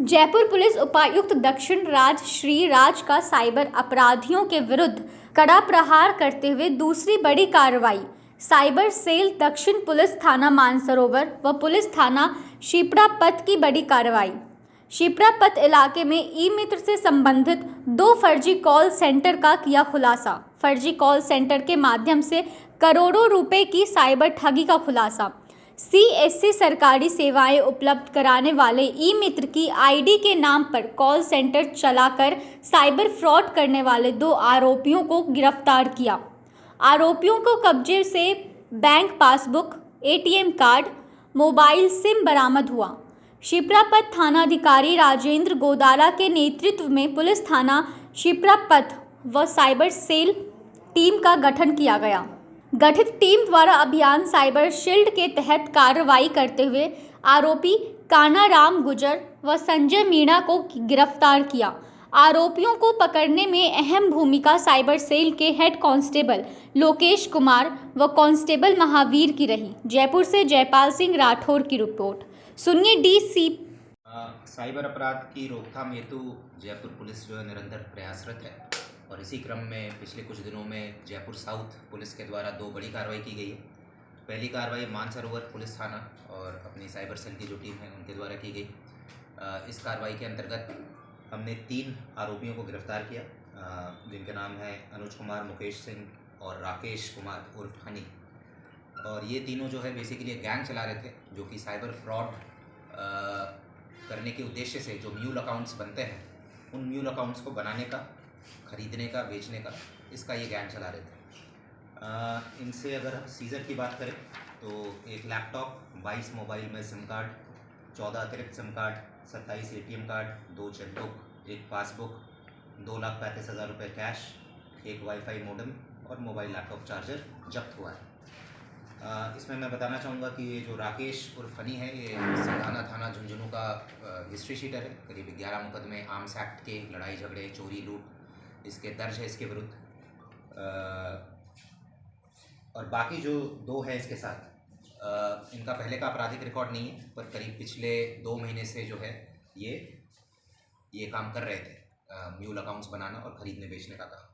Jaipur police उपायुक्त दक्षिण राज श्री राज का साइबर अपराधियों के विरुद्ध कड़ा प्रहार करते हुए दूसरी बड़ी कार्रवाई। साइबर सेल दक्षिण पुलिस थाना मानसरोवर व पुलिस थाना शिप्रापत की बड़ी कार्रवाई। शिप्रापत इलाके में ई मित्र से संबंधित 2 फर्जी कॉल सेंटर का किया खुलासा। फर्जी कॉल सेंटर के माध्यम से करोड़ों रुपए की साइबर ठगी का खुलासा। सीएससी सरकारी सेवाएं उपलब्ध कराने वाले ई मित्र की आईडी के नाम पर कॉल सेंटर चलाकर साइबर फ्रॉड करने वाले 2 आरोपियों को गिरफ्तार किया। आरोपियों को कब्जे से bank passbook, ATM card, mobile SIM बरामद हुआ। शिप्रापत थानाधिकारी राजेंद्र गोदारा के नेतृत्व में पुलिस थाना शिप्रापत व साइबर सेल टीम का गठन किया गया। गठित टीम द्वारा अभियान साइबर शील्ड के तहत कार्रवाई करते हुए आरोपी कानाराम गुजर व संजय मीणा को गिरफ्तार किया। आरोपियों को पकड़ने में अहम भूमिका साइबर सेल के हेड कांस्टेबल लोकेश कुमार व कांस्टेबल महावीर की रही। जयपुर से जयपाल सिंह राठौर की रिपोर्ट। सुनिए डीसी। साइबर अपराध की रोकथाम हेतु जयपुर पुलिस जो है निरंतर प्रयासरत है और इसी क्रम में पिछले कुछ दिनों में जयपुर साउथ पुलिस के द्वारा 2 बड़ी कार्रवाई की गई है। पहली कार्रवाई मानसरोवर पुलिस थाना और अपनी साइबर सेल की जो टीम है उनके द्वारा की गई। इस कार्रवाई के अंतर्गत हमने 3 आरोपियों को गिरफ्तार किया, जिनके नाम है अनुज कुमार, मुकेश सिंह और राकेश कुमार उर्फ हनी। और ये तीनों जो है बेसिकली गैंग चला रहे थे जो कि साइबर फ्रॉड करने के उद्देश्य से जो म्यूल अकाउंट्स बनते हैं उन म्यूल अकाउंट्स को बनाने का, खरीदने का, बेचने का, इसका ये गैंग चला रहे थे। इनसे अगर सीज़र की बात करें तो एक लैपटॉप, 22 मोबाइल में सिम कार्ड, 14 अतिरिक्त SIM card, 27 ATM card, 2 chequebook, 1 passbook, 2,35,000 रुपये कैश, एक वाईफाई मोडेम और मोबाइल लैपटॉप चार्जर जब्त हुआ है। इसमें मैं बताना चाहूँगा कि ये जो राकेश उर्फ फनी है ये सिंघाना थाना झुंझुनू का हिस्ट्री शीटर है। करीब 11 मुकदमे आर्म्स एक्ट के, लड़ाई झगड़े, चोरी, लूट इसके दर्ज है इसके विरुद्ध। और बाकी जो 2 है इसके साथ इनका पहले का आपराधिक रिकॉर्ड नहीं है, पर करीब पिछले 2 महीने से जो है ये काम कर रहे थे, म्यूल अकाउंट्स बनाना और ख़रीदने बेचने का काम।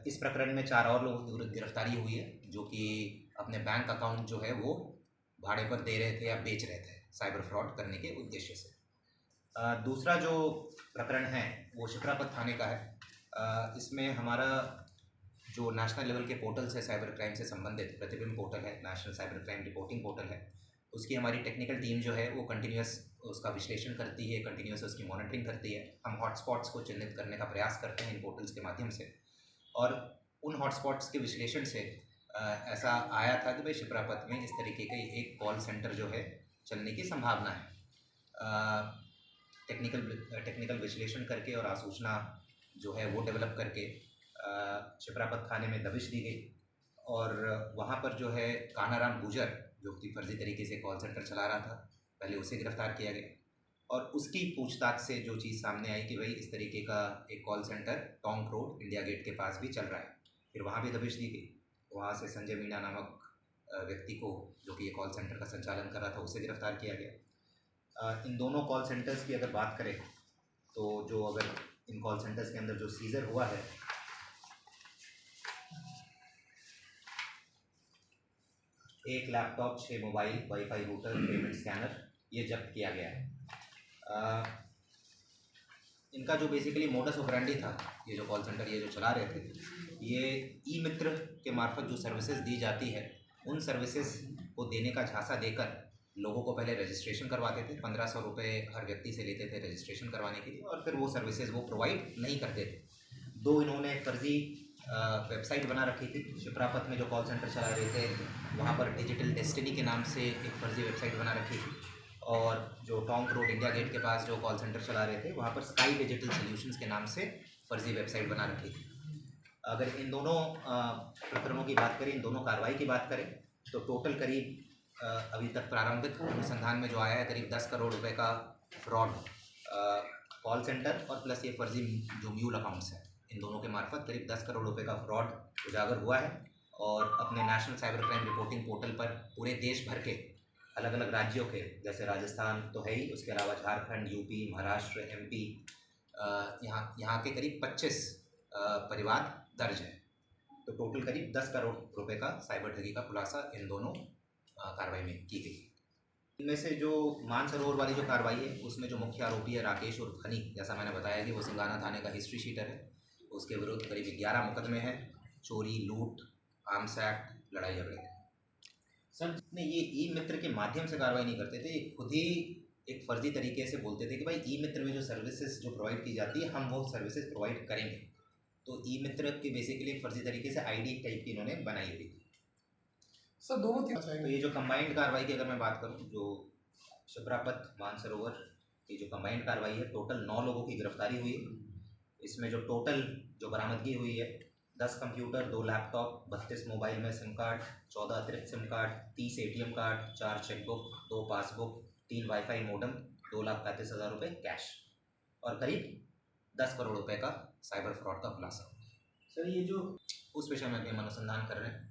इस प्रकरण में 4 और लोगों की विरुद्ध गिरफ्तारी हुई है जो कि अपने बैंक अकाउंट जो है वो भाड़े पर दे रहे थे या बेच रहे थे साइबर फ्रॉड करने के उद्देश्य से। दूसरा जो प्रकरण है वो शिप्रापत थाने का है। इसमें हमारा जो नेशनल लेवल के पोर्टल्स है साइबर क्राइम से संबंधित, प्रतिबिंब पोर्टल है, national cyber crime reporting portal है, उसकी हमारी टेक्निकल टीम जो है वो कंटिन्यूस उसका विश्लेषण करती है, कंटिन्यूस उसकी मॉनिटरिंग करती है। हम हॉटस्पॉट्स को चिन्हित करने का प्रयास करते हैं इन पोर्टल्स के माध्यम से और उन हॉटस्पॉट्स के विश्लेषण से ऐसा आया था कि भाई शिप्रापत में इस तरीके का एक कॉल सेंटर जो है चलने की संभावना है। टेक्निकल विश्लेषण करके और आसूचना जो है वो डेवलप करके शिप्रापत थाने में दबिश दी गई और वहाँ पर जो है कानाराम गुजर जो कि फर्जी तरीके से कॉल सेंटर चला रहा था, पहले उसे गिरफ्तार किया गया और उसकी पूछताछ से जो चीज़ सामने आई कि भाई इस तरीके का एक call center Tonk road India Gate के पास भी चल रहा है। फिर वहाँ भी दबिश दी गई। वहाँ से संजय मीणा नामक व्यक्ति को जो कि ये कॉल सेंटर का संचालन कर रहा था उसे गिरफ्तार किया गया। इन दोनों कॉल सेंटर्स की अगर बात करें तो जो अगर इन कॉल सेंटर्स के अंदर जो सीज़र हुआ है, एक laptop, 6 mobile, wifi router, payment scanner, ये जब्त किया गया है। इनका जो बेसिकली मोडस ऑपरेंडी था, ये जो कॉल सेंटर ये जो चला रहे थे, ये ई मित्र के मार्फत जो सर्विसेज दी जाती है उन सर्विसेज को देने का झांसा देकर लोगों को पहले रजिस्ट्रेशन करवाते थे। 1500 रुपये हर व्यक्ति से लेते थे रजिस्ट्रेशन करवाने के लिए और फिर वो सर्विसेज वो प्रोवाइड नहीं करते थे। 2 इन्होंने फर्जी वेबसाइट बना रखी थी। शिप्रापत में जो कॉल सेंटर चला रहे थे वहाँ पर डिजिटल डेस्टिनी के नाम से एक फर्जी वेबसाइट बना रखी थी और जो टोंक रोड इंडिया गेट के पास जो कॉल सेंटर चला रहे थे वहाँ पर स्काई डिजिटल सॉल्यूशंस के नाम से फर्जी वेबसाइट बना रखी थी। अगर इन दोनों प्रकरणों की बात करें, इन दोनों कार्रवाई की बात करें तो टोटल करीब अभी तक प्रारंभिक अनुसंधान में जो आया है करीब 10 करोड़ रुपए का फ्रॉड कॉल सेंटर और प्लस ये फर्जी जो म्यूल अकाउंट्स हैं, इन दोनों के मार्फत करीब 10 करोड़ रुपए का फ्रॉड उजागर हुआ है और अपने national cyber crime reporting portal पर पूरे देश भर के अलग अलग राज्यों के, जैसे राजस्थान तो है ही, उसके अलावा झारखंड, यूपी, महाराष्ट्र, एमपी, यहाँ के करीब 25 परिवार दर्ज है। तो टोटल करीब 10 करोड़ रुपए का साइबर ठगी का खुलासा इन दोनों कार्रवाई में की गई। इनमें से जो मानसरोवर वाली जो कार्रवाई है उसमें जो मुख्य आरोपी है राकेश उर्फ हनी, जैसा मैंने बताया कि वो सिंगाना थाने का हिस्ट्री शीटर है। उसके विरुद्ध करीब 11 मुकदमे हैं, चोरी, लूट, आर्म्स एक्ट, लड़ाई झगड़े। सर नहीं, ये ई मित्र के माध्यम से कार्रवाई नहीं करते थे, ये खुद ही एक फर्जी तरीके से बोलते थे कि भाई ई मित्र में जो सर्विसेज जो प्रोवाइड की जाती है हम वो सर्विसेज प्रोवाइड करेंगे। तो ई मित्र के बेसिकली एक फर्जी तरीके से आईडी टाइप की इन्होंने बनाई हुई थी। सर दोनों तो ये जो कंबाइंड कार्रवाई की अगर मैं बात करूं, जो शिप्रापत मानसरोवर की जो कंबाइंड कार्रवाई है, टोटल 9 लोगों की गिरफ्तारी हुई है। इसमें जो टोटल जो बरामदगी हुई है 10 कंप्यूटर, 2 लैपटॉप, 32 मोबाइल में सिम कार्ड, 14 अतिरिक्त SIM card, 30 ATM card, 4 chequebook, 2 passbook, 3 wifi modem, 2,35,000 रुपये कैश और करीब 10 करोड़ रुपए का साइबर फ्रॉड का खुलासा। सर ये जो उस विषय में भी हम अनुसंधान कर रहे हैं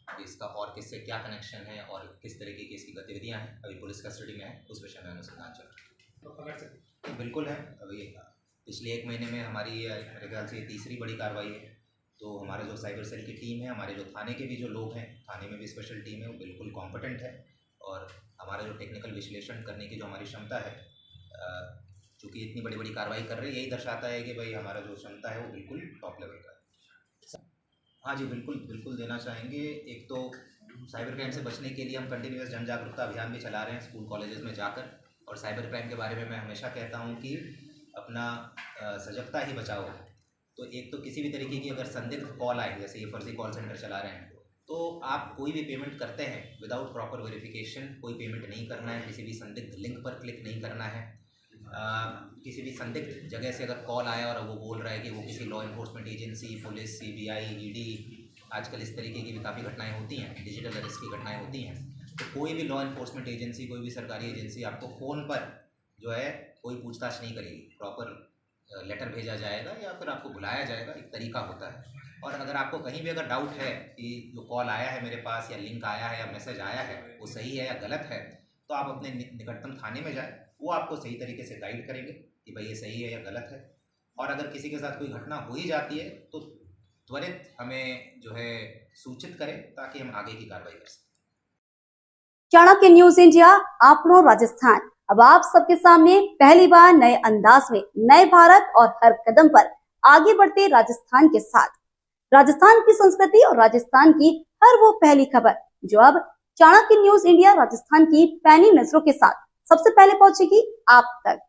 कि इसका और किससे क्या कनेक्शन है और किस तरीके की इसकी गतिविधियां हैं, अभी पुलिस कस्टडी में है, उस विषय में अनुसंधान चल रहा है। बिल्कुल है, अभी पिछले 1 महीने में हमारी मेरे ख्याल से तीसरी बड़ी कार्रवाई है। तो हमारे जो साइबर सेल की टीम है, हमारे जो थाने के भी जो लोग हैं, थाने में भी स्पेशल टीम है, वो बिल्कुल कॉम्पिटेंट है और हमारा जो टेक्निकल विश्लेषण करने की जो हमारी क्षमता है, चूँकि इतनी बड़ी बड़ी कार्रवाई कर रही है, यही दर्शाता है कि भाई हमारा जो क्षमता है वो बिल्कुल टॉप लेवल का है। हाँ जी, बिल्कुल देना चाहेंगे। एक तो साइबर क्राइम से बचने के लिए हम कंटिन्यूअस जन जागरूकता अभियान भी चला रहे हैं स्कूल कॉलेजेस में जाकर, और साइबर क्राइम के बारे में मैं हमेशा कहता हूँ कि अपना सजगता ही बचाओ। तो एक तो किसी भी तरीके की अगर संदिग्ध कॉल आए, जैसे ये फर्जी कॉल सेंटर चला रहे हैं, तो आप कोई भी पेमेंट करते हैं विदाउट प्रॉपर वेरिफिकेशन कोई पेमेंट नहीं करना है, किसी भी संदिग्ध लिंक पर क्लिक नहीं करना है। किसी भी संदिग्ध जगह से अगर कॉल आया और वो बोल रहा है कि वो किसी law enforcement agency, police, CBI, ED, आजकल इस तरीके की भी काफ़ी घटनाएं होती हैं, डिजिटल अरेस्ट की घटनाएं होती हैं, तो कोई भी लॉ इन्फोर्समेंट एजेंसी, कोई भी सरकारी एजेंसी आपको फ़ोन पर जो है कोई पूछताछ नहीं करेगी। प्रॉपर लेटर भेजा जाएगा या फिर आपको बुलाया जाएगा, एक तरीका होता है। और अगर आपको कहीं भी अगर डाउट है कि जो कॉल आया है मेरे पास, या लिंक आया है या मैसेज आया है वो सही है या गलत है, तो आप अपने निकटतम थाने में जाएँ, वो आपको सही तरीके से गाइड करेंगे कि भाई ये सही है या गलत है। और अगर किसी के साथ कोई घटना हो ही जाती है तो त्वरित हमें जो है सूचित करें ताकि हम आगे की कार्रवाई कर सकें। चाणक्य न्यूज इंडिया, आपनो राजस्थान, अब आप सबके सामने पहली बार नए अंदाज में नए भारत और हर कदम पर आगे बढ़ते राजस्थान के साथ, राजस्थान की संस्कृति और राजस्थान की हर वो पहली खबर जो अब चाणक्य न्यूज इंडिया राजस्थान की पैनी नजरों के साथ सबसे पहले पहुंचेगी आप तक।